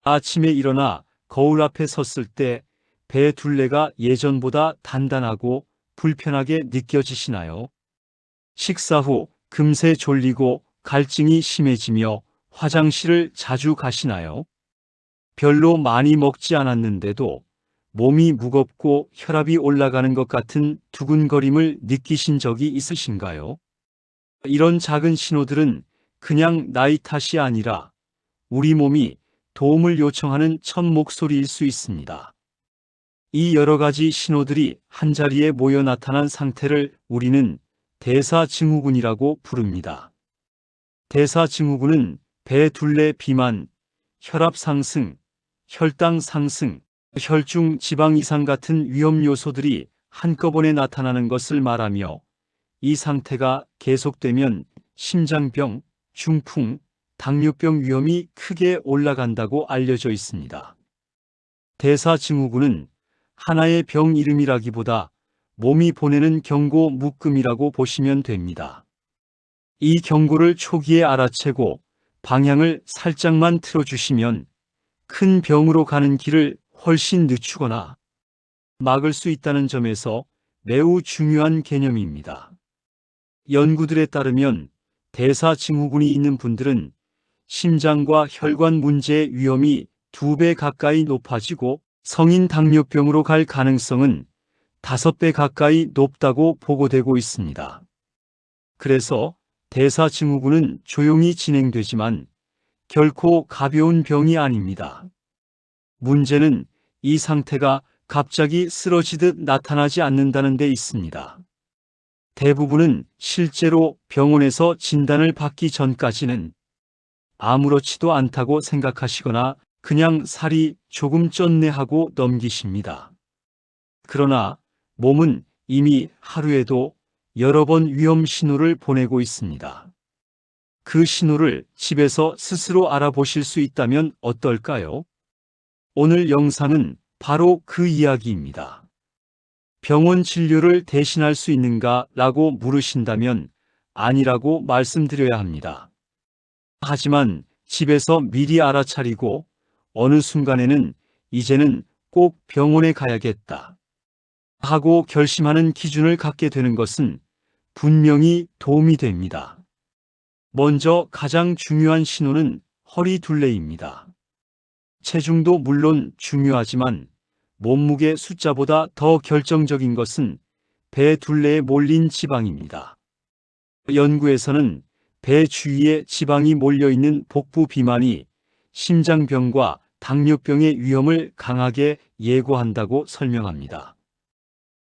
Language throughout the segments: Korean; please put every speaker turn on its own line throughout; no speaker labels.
아침에 일어나 거울 앞에 섰을 때 배 둘레가 예전보다 단단하고 불편하게 느껴지시나요? 식사 후 금세 졸리고 갈증이 심해지며 화장실을 자주 가시나요? 별로 많이 먹지 않았는데도 몸이 무겁고 혈압이 올라가는 것 같은 두근거림을 느끼신 적이 있으신가요? 이런 작은 신호들은 그냥 나이 탓이 아니라 우리 몸이 도움을 요청하는 첫 목소리일 수 있습니다. 이 여러 가지 신호들이 한자리에 모여 나타난 상태를 우리는 대사증후군이라고 부릅니다. 대사증후군은 배 둘레 비만, 혈압 상승, 혈당 상승, 혈중 지방 이상 같은 위험 요소들이 한꺼번에 나타나는 것을 말하며 이 상태가 계속되면 심장병, 중풍, 당뇨병 위험이 크게 올라간다고 알려져 있습니다. 대사증후군은 하나의 병 이름이라기보다 몸이 보내는 경고 묶음이라고 보시면 됩니다. 이 경고를 초기에 알아채고 방향을 살짝만 틀어주시면 큰 병으로 가는 길을 훨씬 늦추거나 막을 수 있다는 점에서 매우 중요한 개념입니다. 연구들에 따르면 대사증후군이 있는 분들은 심장과 혈관 문제의 위험이 2배 가까이 높아지고 성인 당뇨병으로 갈 가능성은 5배 가까이 높다고 보고되고 있습니다. 그래서 대사증후군은 조용히 진행되지만 결코 가벼운 병이 아닙니다. 문제는 이 상태가 갑자기 쓰러지듯 나타나지 않는다는 데 있습니다. 대부분은 실제로 병원에서 진단을 받기 전까지는 아무렇지도 않다고 생각하시거나 그냥 살이 조금 쪘네 하고 넘기십니다. 그러나 몸은 이미 하루에도 여러 번 위험 신호를 보내고 있습니다. 그 신호를 집에서 스스로 알아보실 수 있다면 어떨까요? 오늘 영상은 바로 그 이야기입니다. 병원 진료를 대신할 수 있는가 라고 물으신다면 아니라고 말씀드려야 합니다. 하지만 집에서 미리 알아차리고 어느 순간에는 이제는 꼭 병원에 가야겠다 하고 결심하는 기준을 갖게 되는 것은 분명히 도움이 됩니다. 먼저 가장 중요한 신호는 허리 둘레입니다. 체중도 물론 중요하지만 몸무게 숫자보다 더 결정적인 것은 배 둘레에 몰린 지방입니다. 연구에서는 배 주위에 지방이 몰려있는 복부 비만이 심장병과 당뇨병의 위험을 강하게 예고한다고 설명합니다.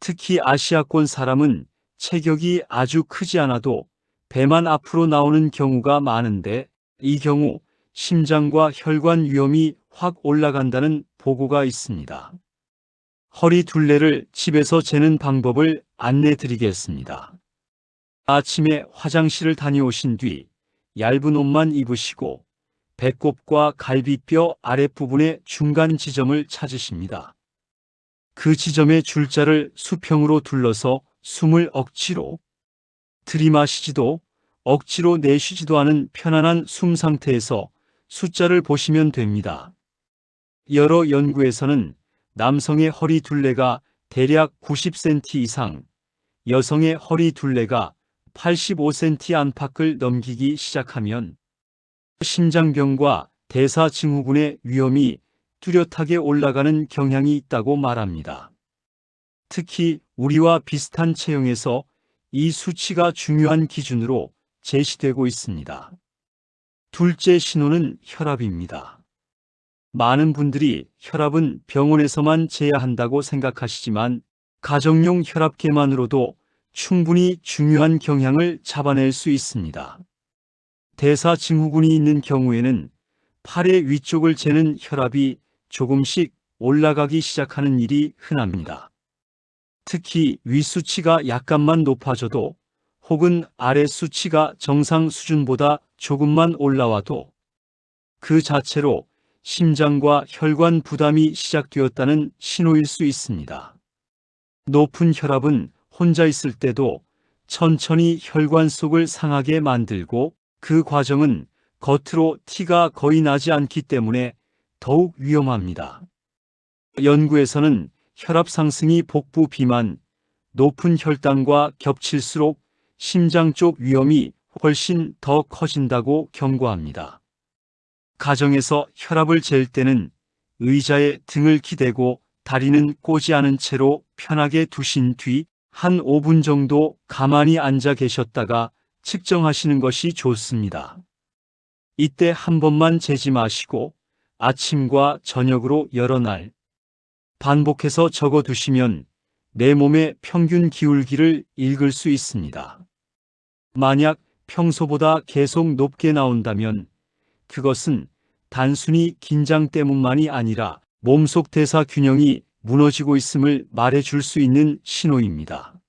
특히 아시아권 사람은 체격이 아주 크지 않아도 배만 앞으로 나오는 경우가 많은데 이 경우 심장과 혈관 위험이 확 올라간다는 보고가 있습니다. 허리 둘레를 집에서 재는 방법을 안내 드리겠습니다. 아침에 화장실을 다녀오신 뒤 얇은 옷만 입으시고 배꼽과 갈비뼈 아랫부분의 중간 지점을 찾으십니다. 그 지점의 줄자를 수평으로 둘러서 숨을 억지로 들이마시지도 억지로 내쉬지도 않은 편안한 숨 상태에서 숫자를 보시면 됩니다. 여러 연구에서는 남성의 허리 둘레가 대략 90cm 이상, 여성의 허리 둘레가 85cm 안팎을 넘기기 시작하면 심장병과 대사증후군의 위험이 뚜렷하게 올라가는 경향이 있다고 말합니다. 특히 우리와 비슷한 체형에서 이 수치가 중요한 기준으로 제시되고 있습니다. 둘째 신호는 혈압입니다. 많은 분들이 혈압은 병원에서만 재야 한다고 생각하시지만 가정용 혈압계만으로도 충분히 중요한 경향을 잡아낼 수 있습니다. 대사증후군이 있는 경우에는 팔의 위쪽을 재는 혈압이 조금씩 올라가기 시작하는 일이 흔합니다. 특히 위 수치가 약간만 높아져도 혹은 아래 수치가 정상 수준보다 조금만 올라와도 그 자체로 심장과 혈관 부담이 시작되었다는 신호일 수 있습니다. 높은 혈압은 혼자 있을 때도 천천히 혈관 속을 상하게 만들고 그 과정은 겉으로 티가 거의 나지 않기 때문에 더욱 위험합니다. 연구에서는 혈압 상승이 복부 비만, 높은 혈당과 겹칠수록 심장 쪽 위험이 훨씬 더 커진다고 경고합니다. 가정에서 혈압을 잴 때는 의자에 등을 기대고 다리는 꼬지 않은 채로 편하게 두신 뒤 한 5분 정도 가만히 앉아 계셨다가 측정하시는 것이 좋습니다. 이때 한 번만 재지 마시고 아침과 저녁으로 여러 날 반복해서 적어 두시면 내 몸의 평균 기울기를 읽을 수 있습니다. 만약 평소보다 계속 높게 나온다면 그것은 단순히 긴장 때문만이 아니라 몸속 대사 균형이 무너지고 있음을 말해줄 수 있는 신호입니다.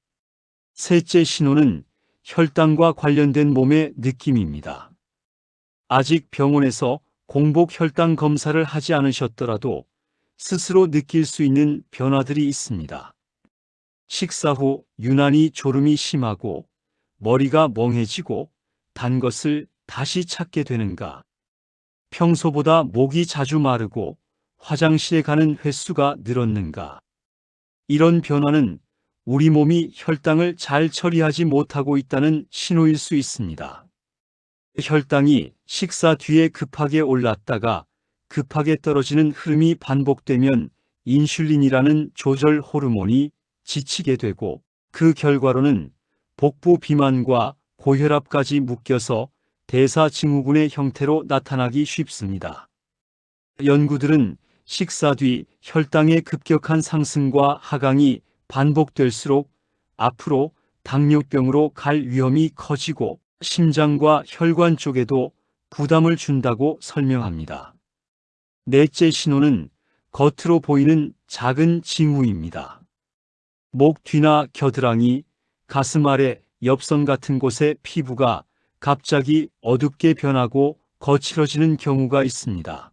셋째 신호는 혈당과 관련된 몸의 느낌입니다. 아직 병원에서 공복 혈당 검사를 하지 않으셨더라도 스스로 느낄 수 있는 변화들이 있습니다. 식사 후 유난히 졸음이 심하고 머리가 멍해지고 단 것을 다시 찾게 되는가? 평소보다 목이 자주 마르고 화장실에 가는 횟수가 늘었는가? 이런 변화는 우리 몸이 혈당을 잘 처리하지 못하고 있다는 신호일 수 있습니다. 혈당이 식사 뒤에 급하게 올랐다가 급하게 떨어지는 흐름이 반복되면 인슐린이라는 조절 호르몬이 지치게 되고 그 결과로는 복부 비만과 고혈압까지 묶여서 대사증후군의 형태로 나타나기 쉽습니다. 연구들은 식사 뒤 혈당의 급격한 상승과 하강이 반복될수록 앞으로 당뇨병으로 갈 위험이 커지고 심장과 혈관 쪽에도 부담을 준다고 설명합니다. 넷째 신호는 겉으로 보이는 작은 징후입니다. 목 뒤나 겨드랑이, 가슴 아래 엽선 같은 곳의 피부가 갑자기 어둡게 변하고 거칠어지는 경우가 있습니다.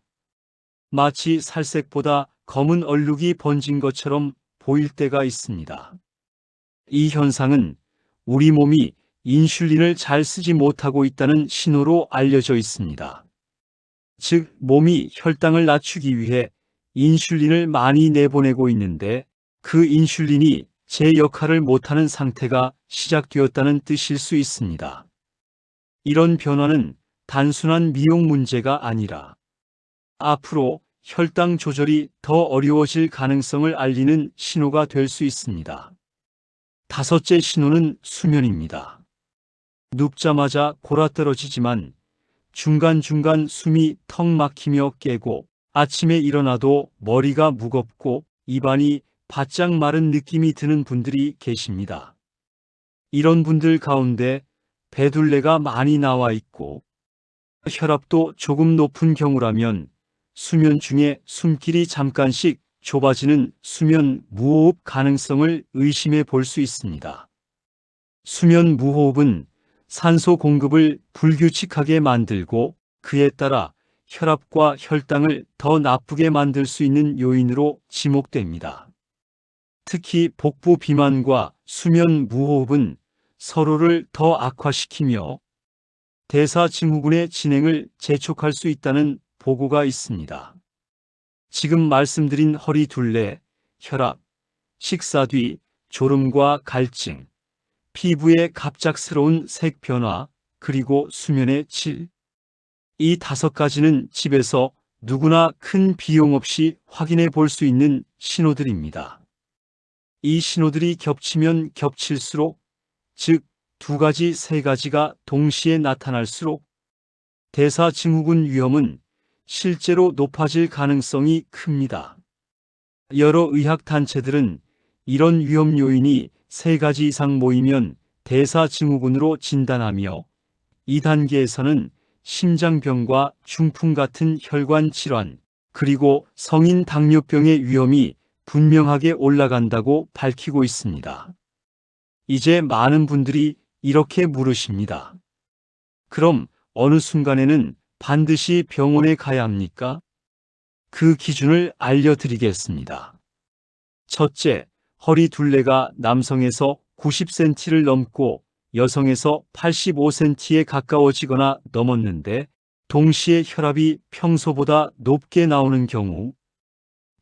마치 살색보다 검은 얼룩이 번진 것처럼 보일 때가 있습니다. 이 현상은 우리 몸이 인슐린을 잘 쓰지 못하고 있다는 신호로 알려져 있습니다. 즉, 몸이 혈당을 낮추기 위해 인슐린을 많이 내보내고 있는데 그 인슐린이 제 역할을 못하는 상태가 시작되었다는 뜻일 수 있습니다. 이런 변화는 단순한 미용 문제가 아니라 앞으로 혈당 조절이 더 어려워질 가능성을 알리는 신호가 될 수 있습니다. 다섯째 신호는 수면입니다. 눕자마자 골아떨어지지만 중간중간 숨이 턱 막히며 깨고 아침에 일어나도 머리가 무겁고 입안이 바짝 마른 느낌이 드는 분들이 계십니다. 이런 분들 가운데 배둘레가 많이 나와 있고 혈압도 조금 높은 경우라면 수면 중에 숨길이 잠깐씩 좁아지는 수면 무호흡 가능성을 의심해 볼 수 있습니다. 수면 무호흡은 산소 공급을 불규칙하게 만들고 그에 따라 혈압과 혈당을 더 나쁘게 만들 수 있는 요인으로 지목됩니다. 특히 복부 비만과 수면 무호흡은 서로를 더 악화시키며 대사증후군의 진행을 재촉할 수 있다는 보고가 있습니다. 지금 말씀드린 허리 둘레, 혈압, 식사 뒤 졸음과 갈증, 피부의 갑작스러운 색 변화, 그리고 수면의 질. 이 5가지는 집에서 누구나 큰 비용 없이 확인해 볼 수 있는 신호들입니다. 이 신호들이 겹치면 겹칠수록, 즉 2가지, 3가지가 동시에 나타날수록 대사증후군 위험은 실제로 높아질 가능성이 큽니다. 여러 의학단체들은 이런 위험 요인이 3가지 이상 모이면 대사증후군으로 진단하며 2단계에서는 심장병과 중풍 같은 혈관 질환, 그리고 성인 당뇨병의 위험이 분명하게 올라간다고 밝히고 있습니다. 이제 많은 분들이 이렇게 물으십니다. 그럼 어느 순간에는 반드시 병원에 가야 합니까? 그 기준을 알려드리겠습니다. 첫째, 허리 둘레가 남성에서 90cm를 넘고 여성에서 85cm에 가까워지거나 넘었는데 동시에 혈압이 평소보다 높게 나오는 경우.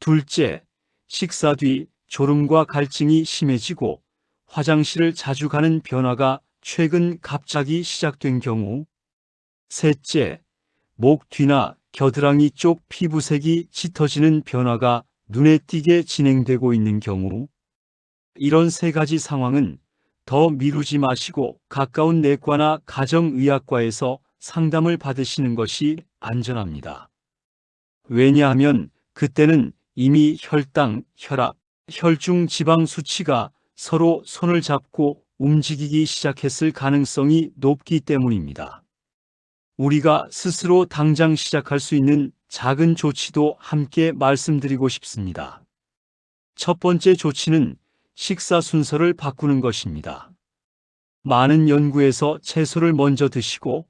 둘째, 식사 뒤 졸음과 갈증이 심해지고 화장실을 자주 가는 변화가 최근 갑자기 시작된 경우. 셋째, 목 뒤나 겨드랑이 쪽 피부색이 짙어지는 변화가 눈에 띄게 진행되고 있는 경우. 이런 세 가지 상황은 더 미루지 마시고 가까운 내과나 가정의학과에서 상담을 받으시는 것이 안전합니다. 왜냐하면 그때는 이미 혈당, 혈압, 혈중 지방 수치가 서로 손을 잡고 움직이기 시작했을 가능성이 높기 때문입니다. 우리가 스스로 당장 시작할 수 있는 작은 조치도 함께 말씀드리고 싶습니다. 첫 번째 조치는 식사 순서를 바꾸는 것입니다. 많은 연구에서 채소를 먼저 드시고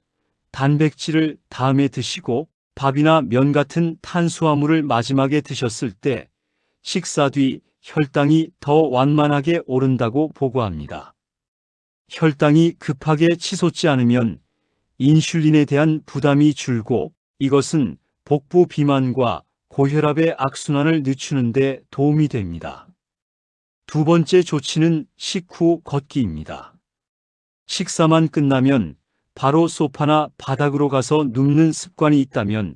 단백질을 다음에 드시고 밥이나 면 같은 탄수화물을 마지막에 드셨을 때 식사 뒤 혈당이 더 완만하게 오른다고 보고합니다. 혈당이 급하게 치솟지 않으면 인슐린에 대한 부담이 줄고 이것은 복부 비만과 고혈압의 악순환을 늦추는 데 도움이 됩니다. 두 번째 조치는 식후 걷기입니다. 식사만 끝나면 바로 소파나 바닥으로 가서 눕는 습관이 있다면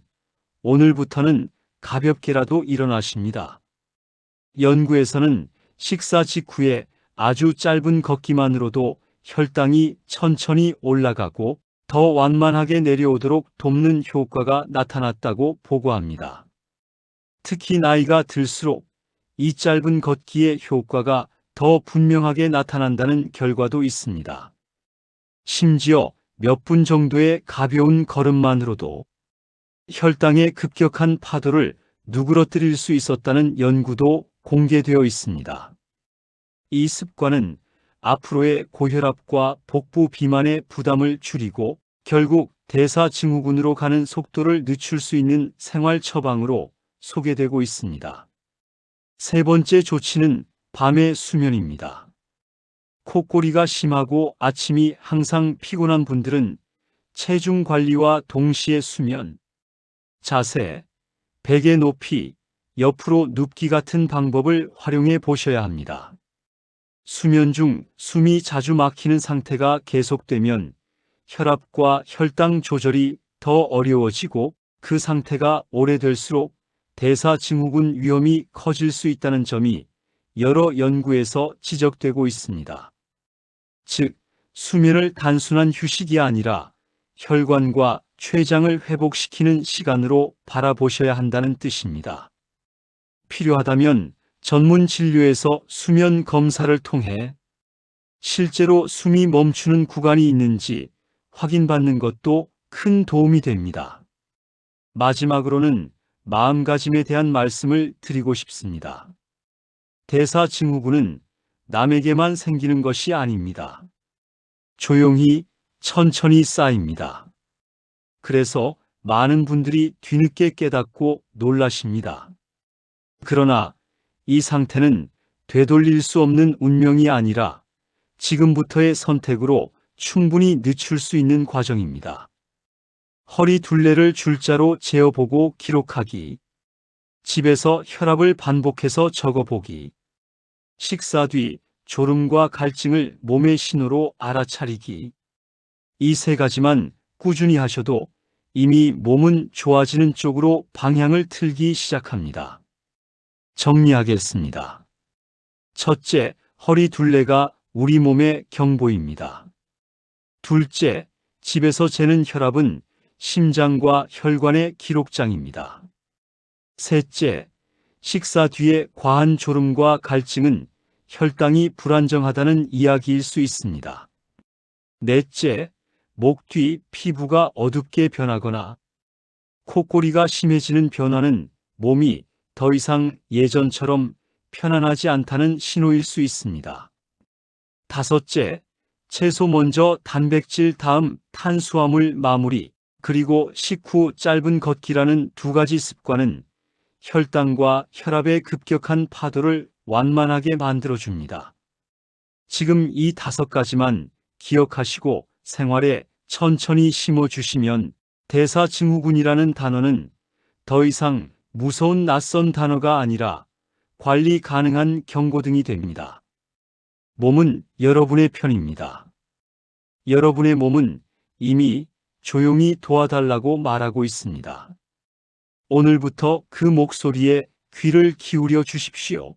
오늘부터는 가볍게라도 일어나십니다. 연구에서는 식사 직후에 아주 짧은 걷기만으로도 혈당이 천천히 올라가고 더 완만하게 내려오도록 돕는 효과가 나타났다고 보고합니다. 특히 나이가 들수록 이 짧은 걷기의 효과가 더 분명하게 나타난다는 결과도 있습니다. 심지어 몇 분 정도의 가벼운 걸음만으로도 혈당의 급격한 파도를 누그러뜨릴 수 있었다는 연구도 공개되어 있습니다. 이 습관은 앞으로의 고혈압과 복부 비만의 부담을 줄이고 결국 대사증후군으로 가는 속도를 늦출 수 있는 생활 처방으로 소개되고 있습니다. 세 번째 조치는 밤의 수면입니다. 코골이가 심하고 아침이 항상 피곤한 분들은 체중 관리와 동시에 수면, 자세, 베개 높이, 옆으로 눕기 같은 방법을 활용해 보셔야 합니다. 수면 중 숨이 자주 막히는 상태가 계속되면 혈압과 혈당 조절이 더 어려워지고 그 상태가 오래될수록 대사증후군 위험이 커질 수 있다는 점이 여러 연구에서 지적되고 있습니다. 즉, 수면을 단순한 휴식이 아니라 혈관과 췌장을 회복시키는 시간으로 바라보셔야 한다는 뜻입니다. 필요하다면 전문 진료에서 수면 검사를 통해 실제로 숨이 멈추는 구간이 있는지 확인받는 것도 큰 도움이 됩니다. 마지막으로는 마음가짐에 대한 말씀을 드리고 싶습니다. 대사증후군은 남에게만 생기는 것이 아닙니다. 조용히 천천히 쌓입니다. 그래서 많은 분들이 뒤늦게 깨닫고 놀라십니다. 그러나 이 상태는 되돌릴 수 없는 운명이 아니라 지금부터의 선택으로 충분히 늦출 수 있는 과정입니다. 허리 둘레를 줄자로 재어보고 기록하기, 집에서 혈압을 반복해서 적어보기, 식사 뒤 졸음과 갈증을 몸의 신호로 알아차리기. 이 세 가지만 꾸준히 하셔도 이미 몸은 좋아지는 쪽으로 방향을 틀기 시작합니다. 정리하겠습니다. 첫째, 허리 둘레가 우리 몸의 경보입니다. 둘째, 집에서 재는 혈압은 심장과 혈관의 기록장입니다. 셋째, 식사 뒤에 과한 졸음과 갈증은 혈당이 불안정하다는 이야기일 수 있습니다. 넷째, 목 뒤 피부가 어둡게 변하거나 코골이가 심해지는 변화는 몸이 더 이상 예전처럼 편안하지 않다는 신호일 수 있습니다. 다섯째, 채소 먼저 단백질 다음 탄수화물 마무리, 그리고 식후 짧은 걷기라는 두 가지 습관은 혈당과 혈압의 급격한 파도를 완만하게 만들어줍니다. 지금 이 5가지만 기억하시고 생활에 천천히 심어주시면 대사증후군이라는 단어는 더 이상 무서운 낯선 단어가 아니라 관리 가능한 경고등이 됩니다. 몸은 여러분의 편입니다. 여러분의 몸은 이미 조용히 도와달라고 말하고 있습니다. 오늘부터 그 목소리에 귀를 기울여 주십시오.